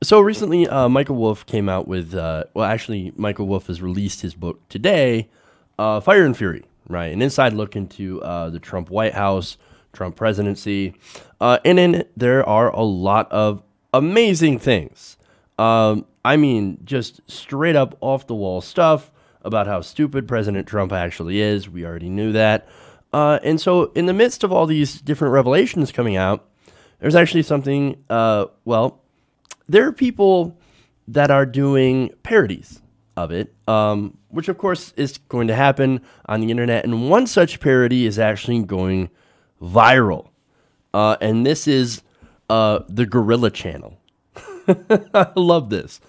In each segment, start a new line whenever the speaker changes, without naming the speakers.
So recently, Michael Wolff came out with, well, actually, Michael Wolff has released his book today, Fire and Fury, right? An inside look into the Trump White House, Trump presidency. And in it, there are a lot of amazing things. I mean, just straight up off the wall stuff about how stupid President Trump actually is. We already knew that. And so in the midst of all these different revelations coming out, there's actually something, well, there are people that are doing parodies of it, which of course is going to happen on the internet. And one such parody is actually going viral. And this is the Gorilla Channel. I love this.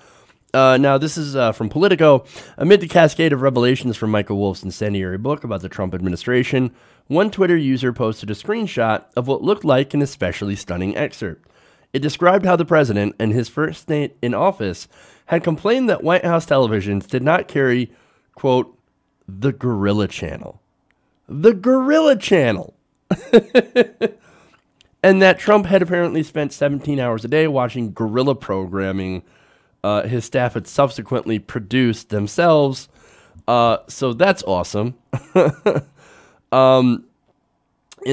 Now, this is from Politico. Amid the cascade of revelations from Michael Wolff's incendiary book about the Trump administration, one Twitter user posted a screenshot of what looked like an especially stunning excerpt. It described how the president and his first day in office had complained that White House televisions did not carry, quote, the Gorilla Channel. The Gorilla Channel! And that Trump had apparently spent 17 hours a day watching guerrilla programming his staff had subsequently produced themselves. So that's awesome. In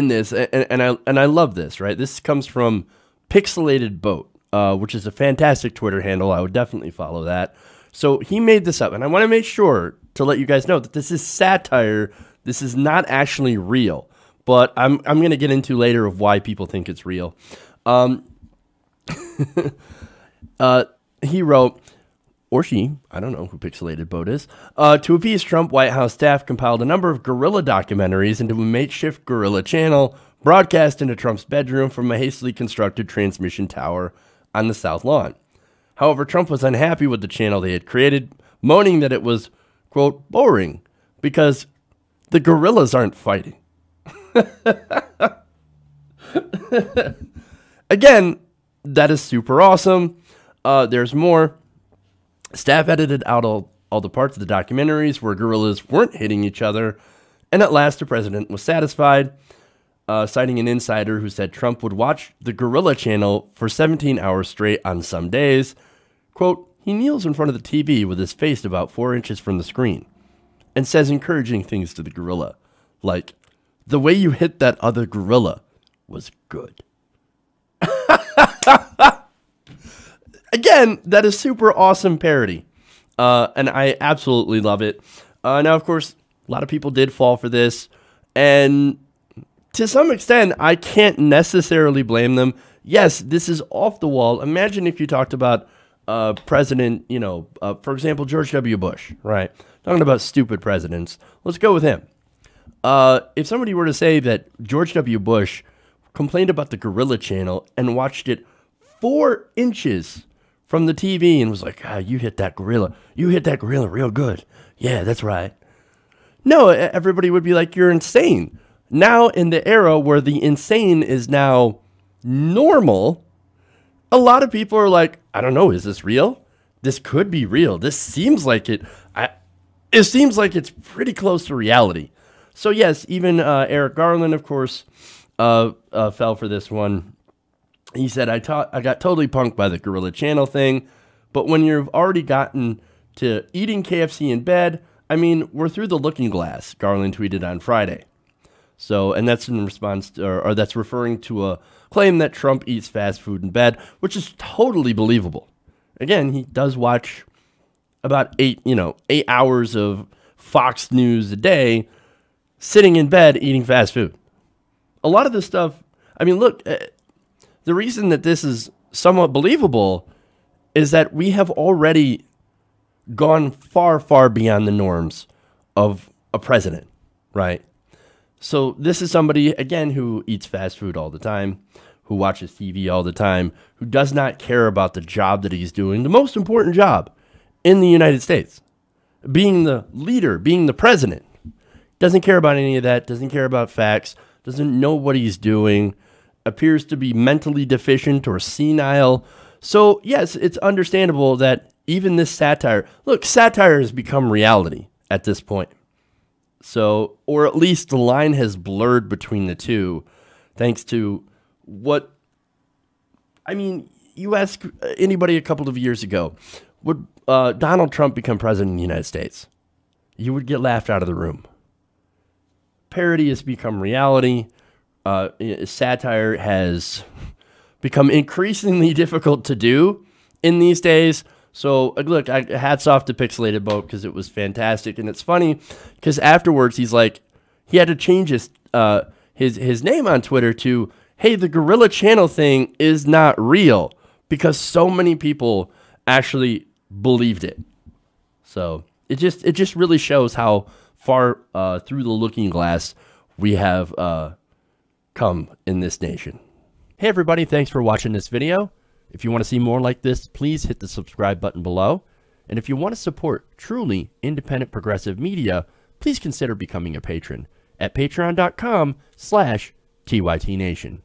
this, and I love this, right? This comes from Pixelated Boat, which is a fantastic Twitter handle. I would definitely follow that. So he made this up, and I want to make sure to let you guys know that this is satire. This is not actually real, but I'm going to get into later of why people think it's real. He wrote, or she, I don't know who Pixelated Boat is, to appease Trump, White House staff compiled a number of guerrilla documentaries into a makeshift guerrilla channel broadcast into Trump's bedroom from a hastily constructed transmission tower on the South Lawn. However, Trump was unhappy with the channel they had created, moaning that it was, quote, boring, because the guerrillas aren't fighting. Again, that is super awesome. There's more. Staff edited out all the parts of the documentaries where guerrillas weren't hitting each other, and at last the president was satisfied, citing an insider who said Trump would watch the Gorilla Channel for 17 hours straight on some days. Quote, he kneels in front of the TV with his face about 4 inches from the screen and says encouraging things to the gorilla, like, the way you hit that other gorilla was good. Again, that is super awesome parody, and I absolutely love it. Now, of course, a lot of people did fall for this, and to some extent, I can't necessarily blame them. Yes, this is off the wall. Imagine if you talked about President, for example, George W. Bush, right? Talking about stupid presidents. Let's go with him. If somebody were to say that George W. Bush complained about the Gorilla Channel and watched it 4 inches from the TV and was like, you hit that gorilla. You hit that gorilla real good. Yeah, that's right. No, everybody would be like, you're insane. Now, in the era where the insane is now normal, a lot of people are like, I don't know, is this real? This could be real. This seems like it. It seems like it's pretty close to reality. So yes, even Eric Garland, of course, fell for this one. He said, I got totally punked by the Gorilla Channel thing, but when you've already gotten to eating KFC in bed, I mean, we're through the looking glass, Garland tweeted on Friday. So, and that's in response to, or that's referring to a claim that Trump eats fast food in bed, which is totally believable. Again, he does watch about 8 hours of Fox News a day, sitting in bed eating fast food. A lot of this stuff, I mean, look, the reason that this is somewhat believable is that we have already gone far, far beyond the norms of a president, right? So this is somebody, again, who eats fast food all the time, who watches TV all the time, who does not care about the job that he's doing, the most important job in the United States, being the leader, being the president. Doesn't care about any of that, doesn't care about facts, doesn't know what he's doing, appears to be mentally deficient or senile. So, yes, it's understandable that even this satire, look, satire has become reality at this point. So, or at least the line has blurred between the two, thanks to what, I mean, you ask anybody a couple of years ago, would Donald Trump become president of the United States? You would get laughed out of the room. Parody has become reality. Satire has become increasingly difficult to do in these days. So look, hats off to Pixelated Boat because it was fantastic. And it's funny because afterwards he's like, he had to change his name on Twitter to, hey, the Gorilla Channel thing is not real, because so many people actually believed it. So it just really shows how far through the looking glass we have come in this nation. Hey everybody, thanks for watching this video. If you want to see more like this, please hit the subscribe button below. And if you want to support truly independent progressive media, please consider becoming a patron at patreon.com/TYTNation.